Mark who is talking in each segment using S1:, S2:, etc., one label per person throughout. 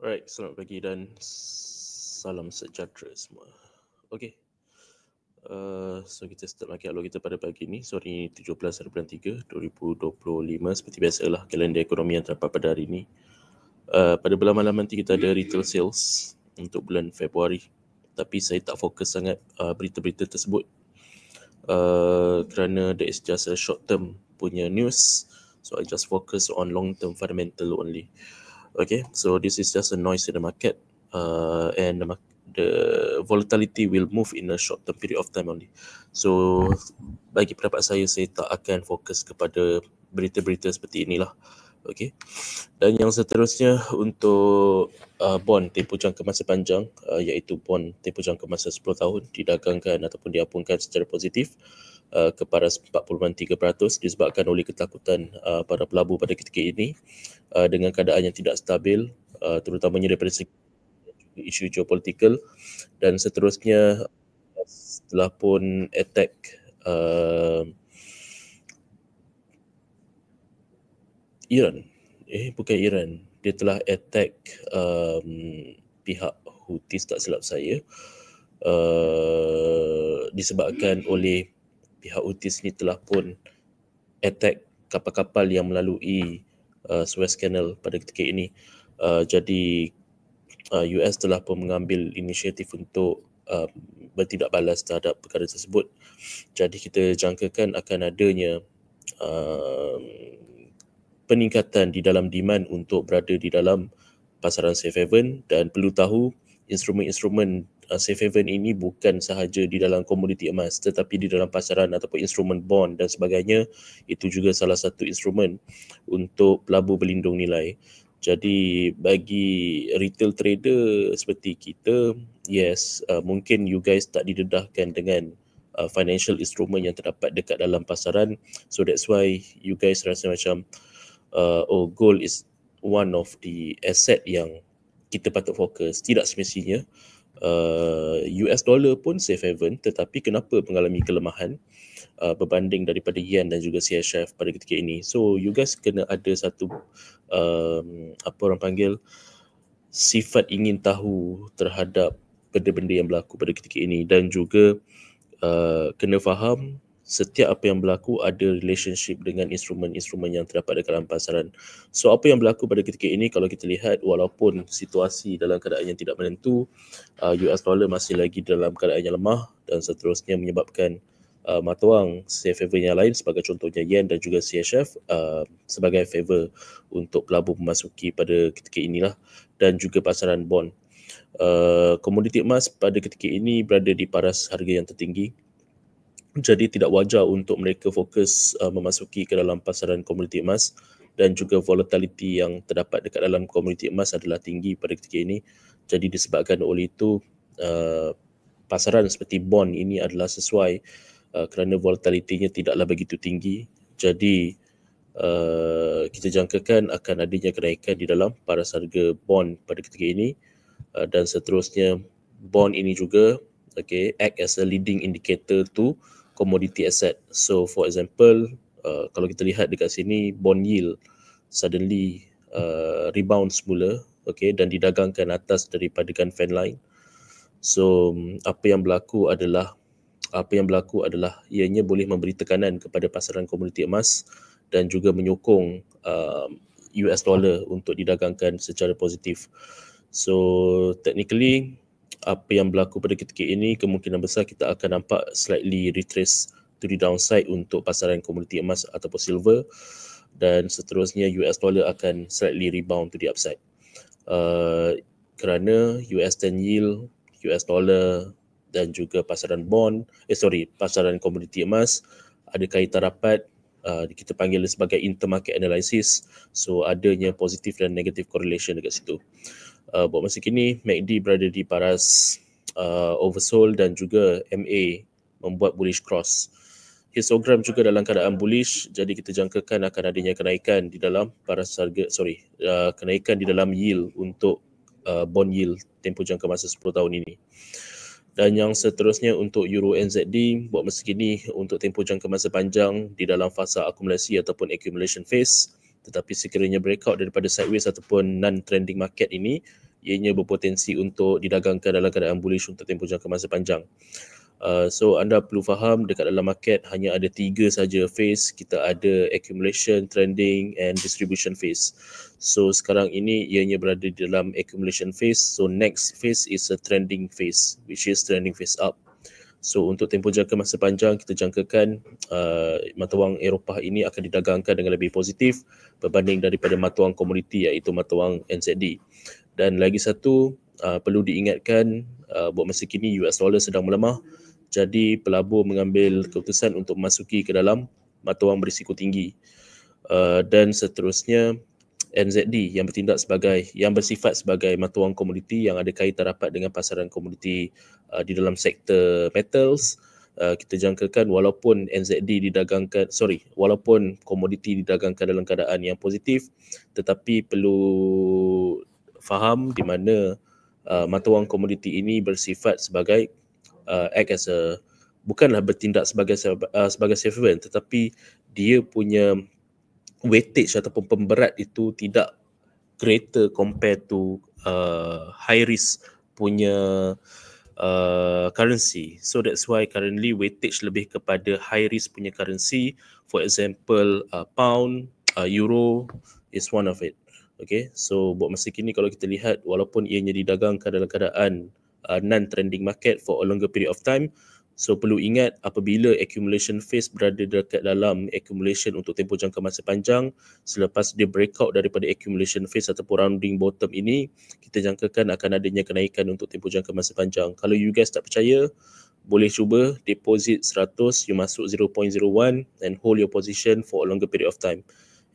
S1: Alright, selamat pagi dan salam sejahtera semua. Okay. So kita start market outlook kita pada pagi ni. So hari ni 17 hari bulan 3 2025. Seperti biasalah kalender ekonomi yang terdapat pada hari ni. Pada bulan malam nanti kita ada retail sales untuk bulan Februari. Tapi saya tak fokus sangat berita-berita tersebut. Kerana that is just a short term punya news. So I just focus on long term fundamental only. Okay, so this is just a noise in the market, and the volatility will move in a short term period of time only. So bagi pendapat saya tak akan fokus kepada berita-berita seperti inilah. Okay, dan yang seterusnya untuk bond tempoh jangka masa panjang, iaitu bond tempoh jangka masa 10 tahun didagangkan ataupun diapungkan secara positif ke paras 40.3% disebabkan oleh ketakutan para pelabur pada ketika ini dengan keadaan yang tidak stabil, terutamanya daripada segi isu geopolitikal, dan seterusnya setelah pun attack Iran, bukan Iran, dia telah attack pihak Houthis tak silap saya, disebabkan oleh pihak Houthis ni telah pun attack kapal-kapal yang melalui Suez Canal pada ketika ini. Jadi US telah pun mengambil inisiatif untuk bertindak balas terhadap perkara tersebut. Jadi kita jangkakan akan adanya peningkatan di dalam demand untuk berada di dalam pasaran safe haven, dan perlu tahu instrumen-instrumen safe haven ini bukan sahaja di dalam komoditi emas tetapi di dalam pasaran ataupun instrumen bond dan sebagainya. Itu juga salah satu instrumen untuk pelabur berlindung nilai. Jadi bagi retail trader seperti kita, yes, mungkin you guys tak didedahkan dengan financial instrument yang terdapat dekat dalam pasaran. So that's why you guys rasa macam gold is one of the asset yang kita patut fokus. Tidak semestinya. US dollar pun safe haven, tetapi kenapa mengalami kelemahan berbanding daripada yen dan juga CHF pada ketika ini. So you guys kena ada satu apa orang panggil, sifat ingin tahu terhadap benda-benda yang berlaku pada ketika ini, dan juga kena faham setiap apa yang berlaku ada relationship dengan instrumen-instrumen yang terdapat di dalam pasaran. So apa yang berlaku pada ketika ini, kalau kita lihat, walaupun situasi dalam keadaan yang tidak menentu, US dollar masih lagi dalam keadaan yang lemah, dan seterusnya menyebabkan mata wang safe haven yang lain sebagai contohnya yen dan juga CHF sebagai favor untuk pelabur memasuki pada ketika inilah, dan juga pasaran bond. Komoditi emas pada ketika ini berada di paras harga yang tertinggi. Jadi tidak wajar untuk mereka fokus memasuki ke dalam pasaran komoditi emas, dan juga volatility yang terdapat dekat dalam komoditi emas adalah tinggi pada ketika ini. Jadi disebabkan oleh itu pasaran seperti bond ini adalah sesuai kerana volatility-nya tidaklah begitu tinggi. Jadi kita jangkakan akan adanya kenaikan di dalam paras harga bond pada ketika ini, dan seterusnya bond ini juga act as a leading indicator to commodity asset. So for example, kalau kita lihat dekat sini, bond yield suddenly rebound semula, dan didagangkan atas daripada fan line. So apa yang berlaku adalah ianya boleh memberi tekanan kepada pasaran komoditi emas dan juga menyokong US dollar untuk didagangkan secara positif. So technically apa yang berlaku pada ketika ini, kemungkinan besar kita akan nampak slightly retrace to the downside untuk pasaran komoditi emas ataupun silver, dan seterusnya US dollar akan slightly rebound to the upside. Kerana US 10 yield, US dollar dan juga pasaran bond, pasaran komoditi emas ada kaitan rapat, kita panggil sebagai intermarket analysis. So adanya positif dan negatif correlation dekat situ. Buat masa kini, MACD berada di paras oversold dan juga MA membuat bullish cross. Histogram juga dalam keadaan bullish, jadi kita jangkakan akan adanya kenaikan di dalam paras harga, kenaikan di dalam yield untuk bond yield tempoh jangka masa 10 tahun ini. Dan yang seterusnya untuk Euro NZD, buat masa kini untuk tempoh jangka masa panjang di dalam fasa akumulasi ataupun accumulation phase, tetapi sekiranya breakout daripada sideways ataupun non-trending market ini, ianya berpotensi untuk didagangkan dalam keadaan bullish untuk tempoh jangka masa panjang. So anda perlu faham dekat dalam market hanya ada 3 saja phase. Kita ada accumulation, trending and distribution phase. So sekarang ini ianya berada di dalam accumulation phase. So next phase is a trending phase, which is trending phase up. So untuk tempoh jangka masa panjang kita jangkakan mata wang Eropah ini akan didagangkan dengan lebih positif berbanding daripada mata wang komoditi iaitu mata wang NZD. Dan lagi satu perlu diingatkan buat masa kini US dollar sedang melemah. Jadi pelabur mengambil keputusan untuk memasuki ke dalam mata wang berisiko tinggi. Dan seterusnya NZD yang bersifat sebagai mata wang komoditi yang ada kaitan rapat dengan pasaran komoditi di dalam sektor metals. Kita jangkakan walaupun walaupun komoditi didagangkan dalam keadaan yang positif, tetapi perlu faham di mana mata wang komoditi ini bersifat sebagai act as a, bukanlah bertindak sebagai safe haven, tetapi dia punya weightage ataupun pemberat itu tidak greater compared to high risk punya currency. So that's why currently weightage lebih kepada high risk punya currency. For example, pound, euro is one of it. Okay, so buat masa kini kalau kita lihat walaupun ianya didagangkan dalam keadaan non-trending market for a longer period of time, so perlu ingat apabila accumulation phase berada dekat dalam accumulation untuk tempoh jangka masa panjang, selepas dia breakout daripada accumulation phase ataupun rounding bottom ini, kita jangkakan akan adanya kenaikan untuk tempoh jangka masa panjang. Kalau you guys tak percaya, boleh cuba deposit 100, you masuk 0.01 and hold your position for a longer period of time.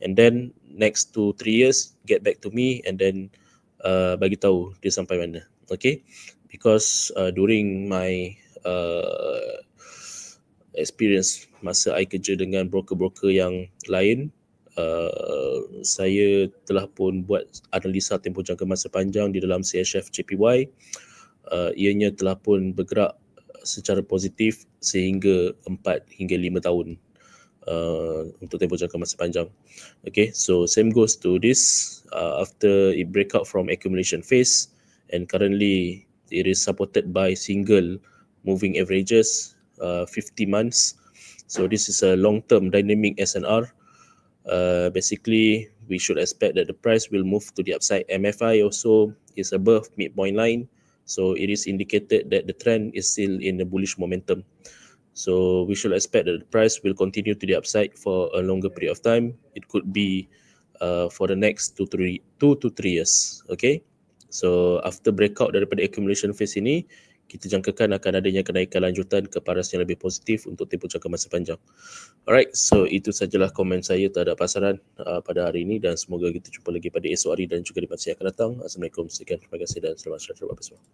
S1: And then next 2-3 years, get back to me and then bagi tahu dia sampai mana. Okay, because during my experience masa I kerja dengan broker-broker yang lain, saya telah pun buat analisa tempoh jangka masa panjang di dalam CHF JPY. Ianya telah pun bergerak secara positif sehingga 4 hingga 5 tahun untuk tempoh jangka masa panjang. Okay, so same goes to this after it break out from accumulation phase, and currently it is supported by single moving averages 50 months. So this is a long-term dynamic SNR. Basically, we should expect that the price will move to the upside. MFI also is above midpoint line, so it is indicated that the trend is still in the bullish momentum. So we should expect that the price will continue to the upside for a longer period of time. It could be for the next 2 to 3 years. Okay, so after breakout daripada accumulation phase ini, kita jangkakan akan adanya kenaikan lanjutan ke paras yang lebih positif untuk tempoh jangka masa panjang. Alright, so itu sajalah komen saya terhadap pasaran pada hari ini, dan semoga kita jumpa lagi pada esok hari dan juga di masa yang akan datang. Assalamualaikum, sekian, terima kasih dan selamat sejahtera bagi semua.